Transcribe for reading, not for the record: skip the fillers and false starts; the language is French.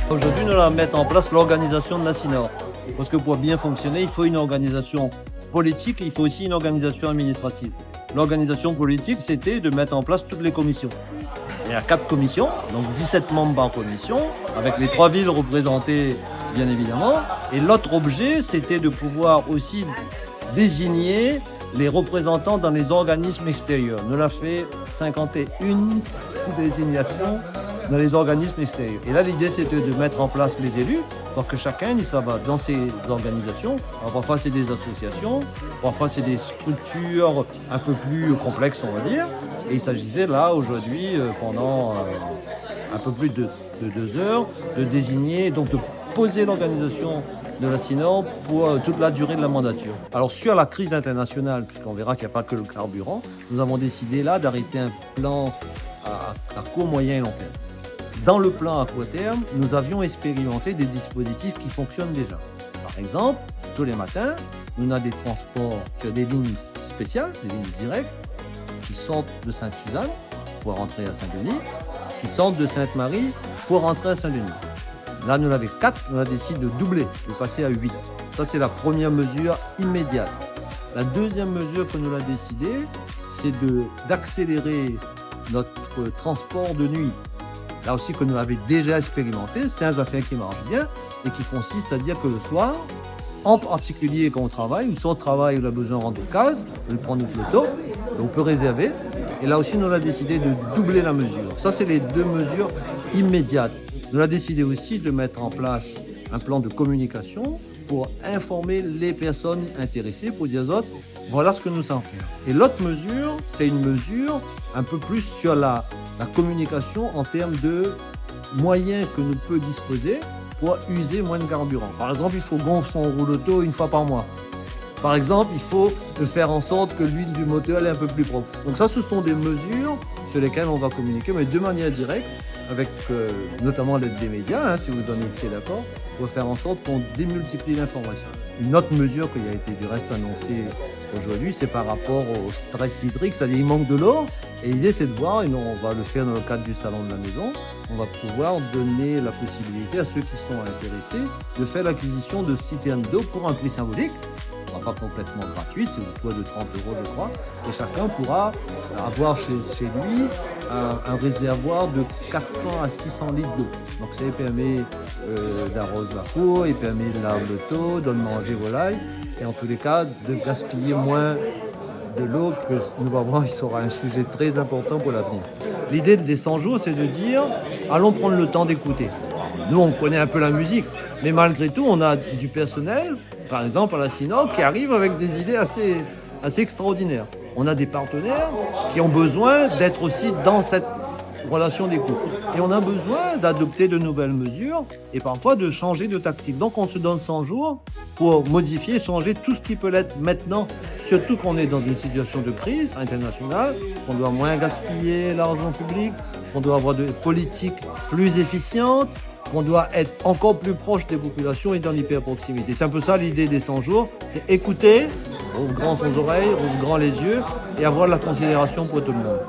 Aujourd'hui, nous allons mettre en place l'organisation de la SINOR. Parce que pour bien fonctionner, il faut une organisation politique et il faut aussi une organisation administrative. L'organisation politique, c'était de mettre en place toutes les commissions. Il y a 4 commissions, donc 17 membres par commission, avec les 3 villes représentées, bien évidemment. Et l'autre objet, c'était de pouvoir aussi désigner les représentants dans les organismes extérieurs. Nous avons fait 51 désignations dans les organismes extérieurs. Et là, l'idée, c'était de mettre en place les élus pour que chacun, ça va dans ces organisations. Alors, parfois, c'est des associations, parfois, c'est des structures un peu plus complexes, on va dire. Et il s'agissait là, aujourd'hui, pendant un peu plus de 2 heures, de désigner, donc de poser l'organisation de la SINOR pour toute la durée de la mandature. Alors sur la crise internationale, puisqu'on verra qu'il n'y a pas que le carburant, nous avons décidé là d'arrêter un plan à court, moyen et long terme. Dans le plan à court terme, nous avions expérimenté des dispositifs qui fonctionnent déjà. Par exemple, tous les matins, on a des transports sur des lignes spéciales, des lignes directes, qui sortent de Sainte-Suzanne pour rentrer à Saint-Denis, qui sortent de Sainte-Marie pour rentrer à Saint-Denis. Là, nous avons 4, on a décidé de doubler, de passer à 8. Ça, c'est la première mesure immédiate. La deuxième mesure que nous avons décidé, c'est d'accélérer notre transport de nuit. Là aussi, que nous avions déjà expérimenté, c'est un affaire qui marche bien et qui consiste à dire que le soir, en particulier quand on travaille, ou soit on travaille, on a besoin de rendre des cases, on prend notre loto, on peut réserver. Et là aussi, nous avons décidé de doubler la mesure. Ça, c'est les 2 mesures immédiates. Nous avons décidé aussi de mettre en place un plan de communication pour informer les personnes intéressées, pour dire aux autres, voilà ce que nous savons faire. Et l'autre mesure, c'est une mesure un peu plus sur la communication en termes de moyens que nous pouvons disposer pour user moins de carburant. Par exemple, il faut gonfler son roue auto 1 fois par mois. Par exemple, il faut faire en sorte que l'huile du moteur est un peu plus propre. Donc ça, ce sont des mesures sur lesquelles on va communiquer, mais de manière directe, avec notamment l'aide des médias, si vous en étiez d'accord, pour faire en sorte qu'on démultiplie l'information. Une autre mesure qui a été du reste annoncée aujourd'hui, c'est par rapport au stress hydrique, c'est-à-dire il manque de l'eau, et l'idée c'est de voir, et nous, on va le faire dans le cadre du salon de la maison, on va pouvoir donner la possibilité à ceux qui sont intéressés de faire l'acquisition de citernes d'eau pour un prix symbolique. Pas complètement gratuite, c'est au toit de 30 € je crois, et chacun pourra avoir chez lui un réservoir de 400 à 600 litres d'eau. Donc ça permet d'arroser la cour, il permet de laver l'auto, de manger volaille, et en tous les cas de gaspiller moins de l'eau que nous allons voir, il sera un sujet très important pour l'avenir. L'idée des 100 jours, c'est de dire, allons prendre le temps d'écouter. Nous, on connaît un peu la musique, mais malgré tout, on a du personnel, par exemple à la SINOR, qui arrive avec des idées assez extraordinaires. On a des partenaires qui ont besoin d'être aussi dans cette relation d'écoute. Et on a besoin d'adopter de nouvelles mesures et parfois de changer de tactique. Donc on se donne 100 jours pour modifier, changer tout ce qui peut l'être maintenant, surtout qu'on est dans une situation de crise internationale, qu'on doit moins gaspiller l'argent public, qu'on doit avoir des politiques plus efficientes, qu'on doit être encore plus proche des populations et dans l'hyper-proximité. C'est un peu ça l'idée des 100 jours, c'est écouter, ouvre grand son oreille, ouvre grand les yeux et avoir de la considération pour tout le monde.